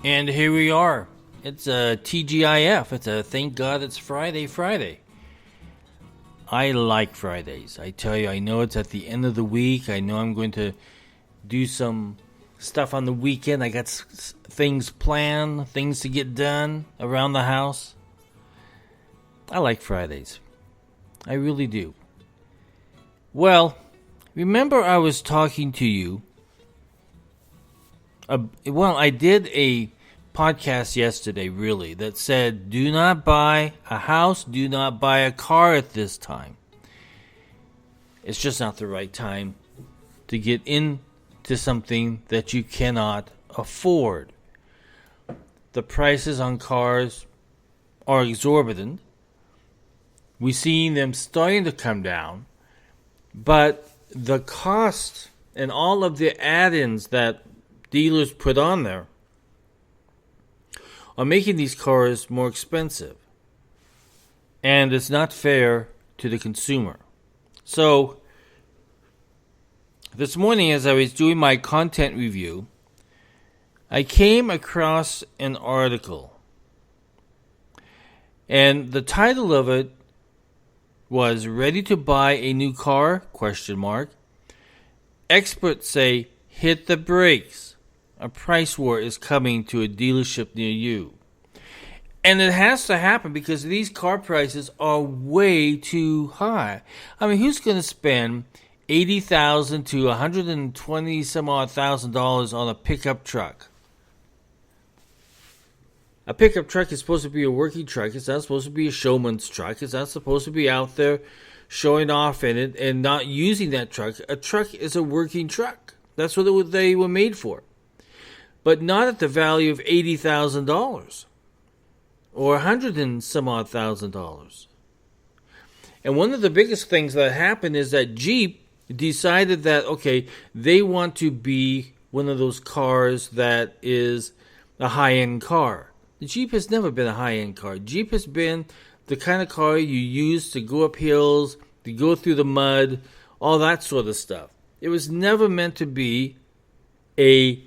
And here we are. It's a TGIF. It's a thank God it's Friday. I like Fridays. I tell you, I know it's at the end of the week. I know I'm going to do some stuff on the weekend. I got things planned, things to get done around the house. I like Fridays. I really do. Well, remember I was talking to you. I did a podcast yesterday, really, that said, do not buy a house, do not buy a car at this time. It's just not the right time to get into something that you cannot afford. The prices on cars are exorbitant. We're seeing them starting to come down, but the cost and all of the add-ins that dealers put on there are making these cars more expensive. And it's not fair to the consumer. So, this morning as I was doing my content review, I came across an article. And the title of it was Ready to Buy a New Car? ? Experts say hit the brakes. A price war is coming to a dealership near you. And it has to happen because these car prices are way too high. I mean, who's going to spend $80,000 to $120 some odd $1,000 on a pickup truck? A pickup truck is supposed to be a working truck. It's not supposed to be a showman's truck. It's not supposed to be out there showing off in it and not using that truck. A truck is a working truck. That's what they were made for. But not at the value of $80,000 or $100 and some odd $1,000. And one of the biggest things that happened is that Jeep decided that, okay, they want to be one of those cars that is a high-end car. The Jeep has never been a high-end car. Jeep has been the kind of car you use to go up hills, to go through the mud, all that sort of stuff. It was never meant to be a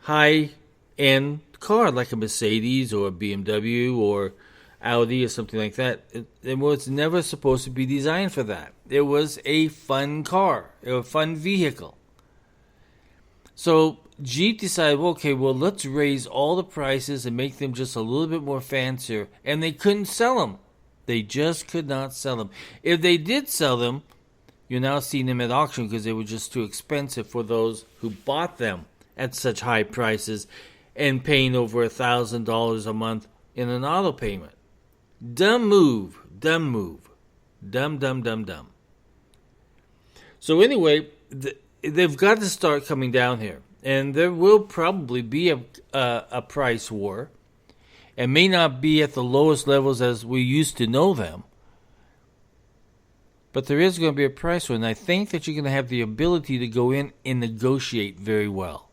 high-end car like a Mercedes or a BMW or Audi or something like that. It was never supposed to be designed for that. It was a fun car, a fun vehicle. So Jeep decided, let's raise all the prices and make them just a little bit more fancier. And they couldn't sell them. They just could not sell them. If they did sell them, you're now seeing them at auction because they were just too expensive for those who bought them at such high prices and paying over $1,000 a month in an auto payment. Dumb move. Dumb. So anyway, they've got to start coming down here. And there will probably be a price war. It may not be at the lowest levels as we used to know them. But there is going to be a price war. And I think that you're going to have the ability to go in and negotiate very well.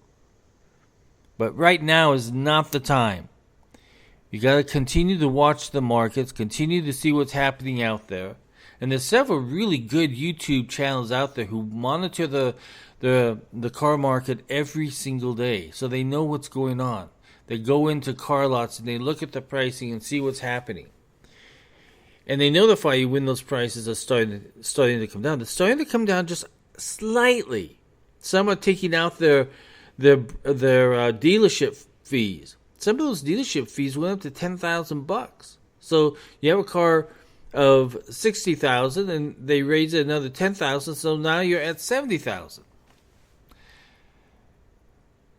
But right now is not the time. You got to continue to watch the markets, continue to see what's happening out there. And there's several really good YouTube channels out there who monitor the car market every single day. So they know what's going on. They go into car lots and they look at the pricing and see what's happening. And they notify you when those prices are starting to come down. They're starting to come down just slightly. Some are taking out their dealership fees. Some of those dealership fees went up to $10,000. So you have a car of $60,000 and they raise it another $10,000. So now you're at $70,000.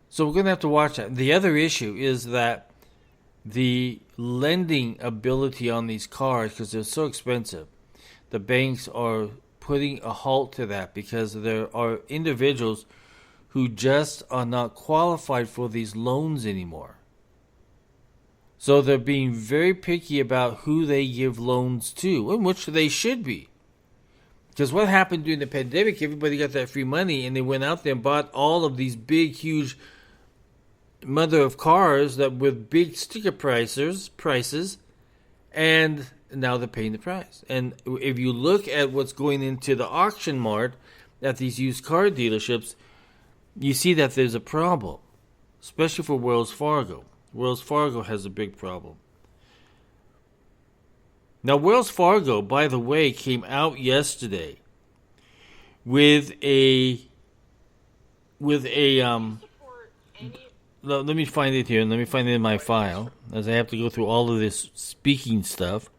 So we're going to have to watch that. The other issue is that the lending ability on these cars, because they're so expensive, the banks are putting a halt to that because there are individuals who just are not qualified for these loans anymore. So they're being very picky about who they give loans to, and which they should be. Because what happened during the pandemic, everybody got that free money and they went out there and bought all of these big, huge mother of cars that with big sticker prices, and now they're paying the price. And if you look at what's going into the auction mart at these used car dealerships, you see that there's a problem, especially for Wells Fargo. Wells Fargo has a big problem. Now, Wells Fargo, by the way, came out yesterday with a let me find it here, and let me find it in my file, as I have to go through all of this speaking stuff.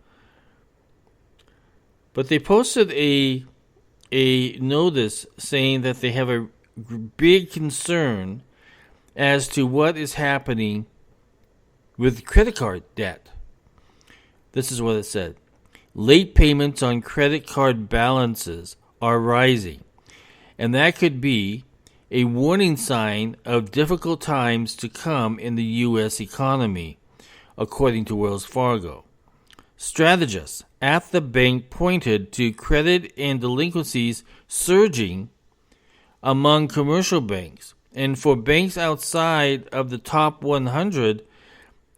But they posted a notice saying that they have a big concern as to what is happening with credit card debt. This is what it said. Late payments on credit card balances are rising, and that could be a warning sign of difficult times to come in the U.S. economy, according to Wells Fargo. Strategists at the bank pointed to credit and delinquencies surging among commercial banks and for banks outside of the top 100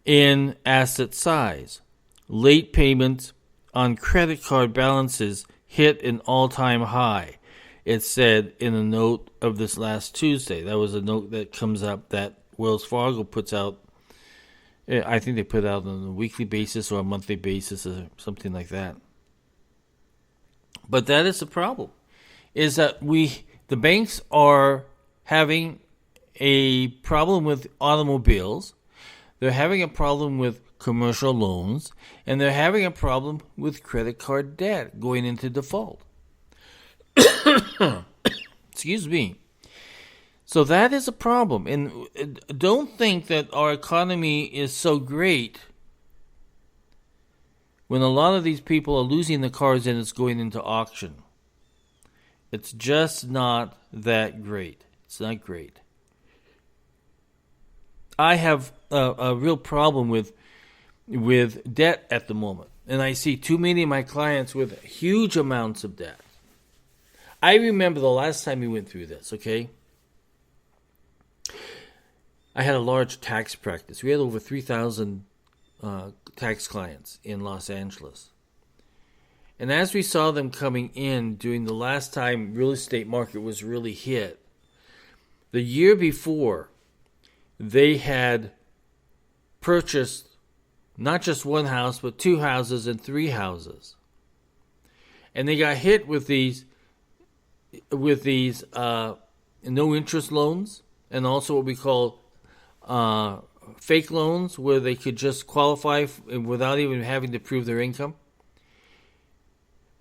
in asset size. Late payments on credit card balances hit an all-time high, it said in a note of this last Tuesday. That was a note that comes up that Wells Fargo puts out. I think they put out on a weekly basis or a monthly basis or something like that. But that is the problem, is that the banks are having a problem with automobiles, they're having a problem with commercial loans, and they're having a problem with credit card debt going into default. Excuse me. So that is a problem. And don't think that our economy is so great when a lot of these people are losing the cars and it's going into auction. It's just not that great. It's not great. I have a real problem with debt at the moment. And I see too many of my clients with huge amounts of debt. I remember the last time we went through this, okay? I had a large tax practice. We had over 3,000 tax clients in Los Angeles. And as we saw them coming in during the last time real estate market was really hit, the year before, they had purchased not just one house, but 2 houses and 3 houses. And they got hit with these no interest loans, and also what we call fake loans, where they could just qualify without even having to prove their income.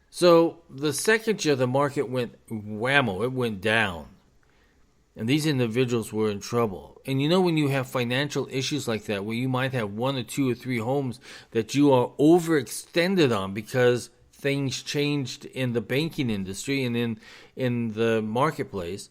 So the second year, the market went whammo, it went down. And these individuals were in trouble. And when you have financial issues like that, where you might have 1 or 2 or 3 homes that you are overextended on because things changed in the banking industry and in the marketplace,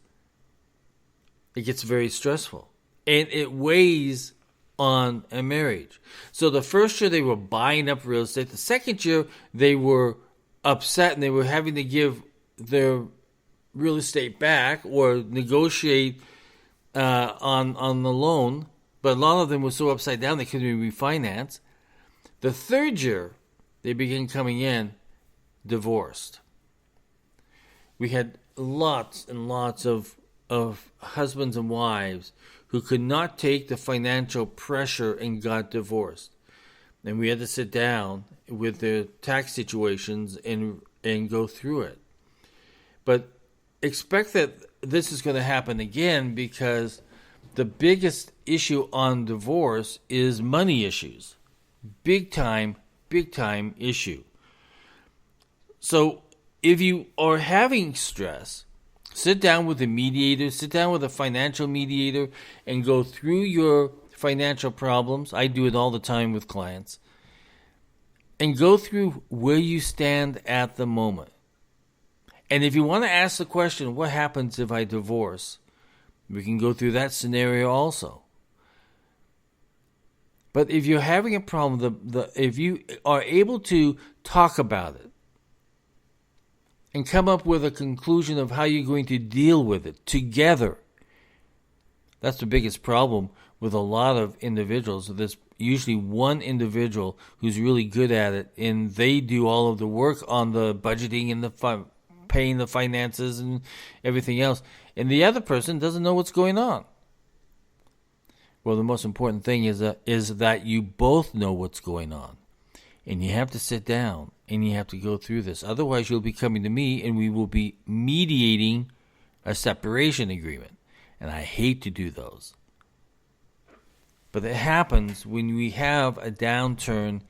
it gets very stressful. And it weighs on a marriage. So the first year they were buying up real estate. The second year they were upset and they were having to give their real estate back or negotiate on the loan. But a lot of them were so upside down they couldn't refinance. The third year they began coming in divorced. We had lots and lots of husbands and wives who could not take the financial pressure and got divorced. And we had to sit down with their tax situations and go through it. But expect that this is going to happen again, because the biggest issue on divorce is money issues. Big time issue. So if you are having stress, sit down with a mediator, sit down with a financial mediator, and go through your financial problems. I do it all the time with clients. And go through where you stand at the moment. And if you want to ask the question, what happens if I divorce? We can go through that scenario also. But if you're having a problem, if you are able to talk about it and come up with a conclusion of how you're going to deal with it together, that's the biggest problem with a lot of individuals. There's usually one individual who's really good at it, and they do all of the work on the budgeting and the paying the finances and everything else, and the other person doesn't know what's going on. Well, the most important thing is that you both know what's going on. And you have to sit down and you have to go through this. Otherwise, you'll be coming to me and we will be mediating a separation agreement. And I hate to do those. But it happens when we have a downturn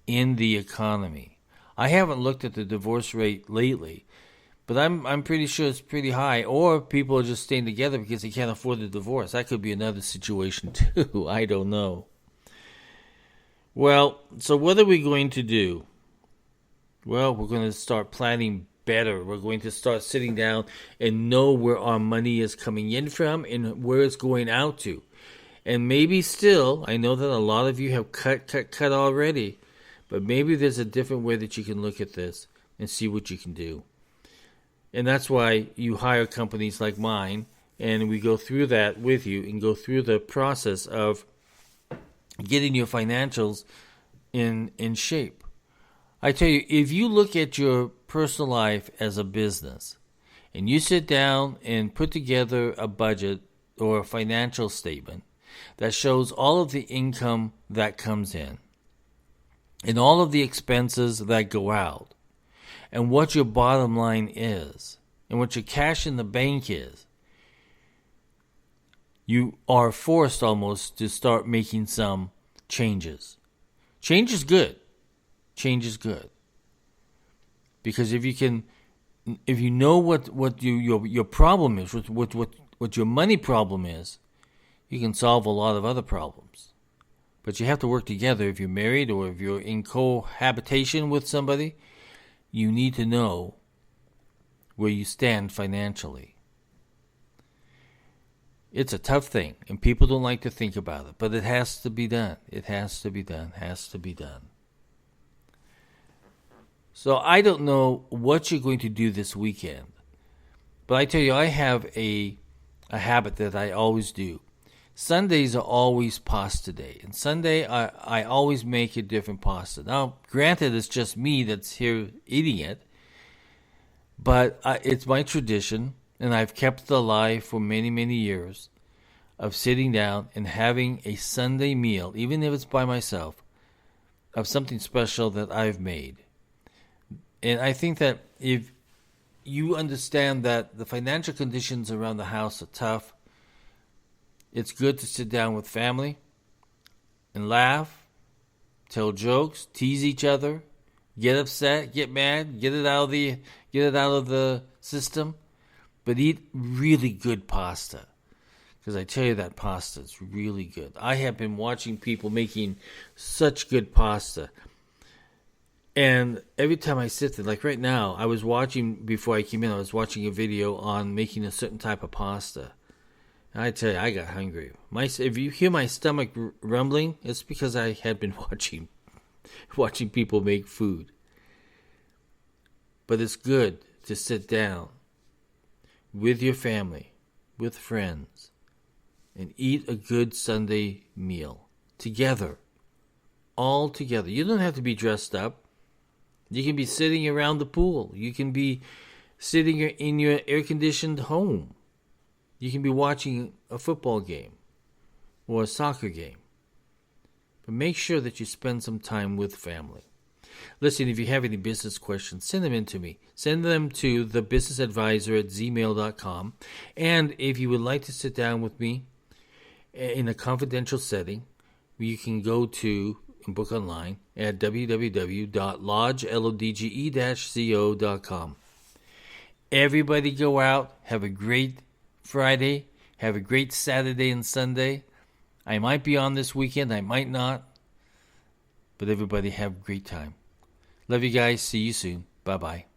in the economy. I haven't looked at the divorce rate lately, but I'm pretty sure it's pretty high. Or people are just staying together because they can't afford the divorce. That could be another situation too. I don't know. Well, so what are we going to do? Well, we're going to start planning better. We're going to start sitting down and know where our money is coming in from and where it's going out to. And maybe still, I know that a lot of you have cut already, but maybe there's a different way that you can look at this and see what you can do. And that's why you hire companies like mine, and we go through that with you and go through the process of getting your financials in shape. I tell you, if you look at your personal life as a business and you sit down and put together a budget or a financial statement that shows all of the income that comes in and all of the expenses that go out and what your bottom line is and what your cash in the bank is, you are forced almost to start making some changes. Change is good. Change is good. Because if you know what your problem is, what your money problem is, you can solve a lot of other problems. But you have to work together. If you're married or if you're in cohabitation with somebody, you need to know where you stand financially. It's a tough thing, and people don't like to think about it, but it has to be done. It has to be done. Has to be done. So I don't know what you're going to do this weekend, but I tell you, I have a habit that I always do. Sundays are always pasta day, and Sunday I always make a different pasta. Now, granted, it's just me that's here eating it, but it's my tradition. And I've kept it alive for many, many years of sitting down and having a Sunday meal, even if it's by myself, of something special that I've made. And I think that if you understand that the financial conditions around the house are tough, it's good to sit down with family and laugh, tell jokes, tease each other, get upset, get mad, get it out of the system. But eat really good pasta, because I tell you that pasta is really good. I have been watching people making such good pasta. And every time I sit there, like right now, I was watching, before I came in, I was watching a video on making a certain type of pasta. And I tell you, I got hungry. If you hear my stomach rumbling, it's because I had been watching people make food. But it's good to sit down with your family, with friends, and eat a good Sunday meal together, all together. You don't have to be dressed up. You can be sitting around the pool. You can be sitting in your air-conditioned home. You can be watching a football game or a soccer game. But make sure that you spend some time with family. Listen, if you have any business questions, send them in to me. Send them to thebusinessadvisor@gmail.com. And if you would like to sit down with me in a confidential setting, you can go to and book online at www.lodge-co.com. Everybody go out, have a great Friday, have a great Saturday and Sunday. I might be on this weekend, I might not. But everybody have a great time. Love you guys. See you soon. Bye-bye.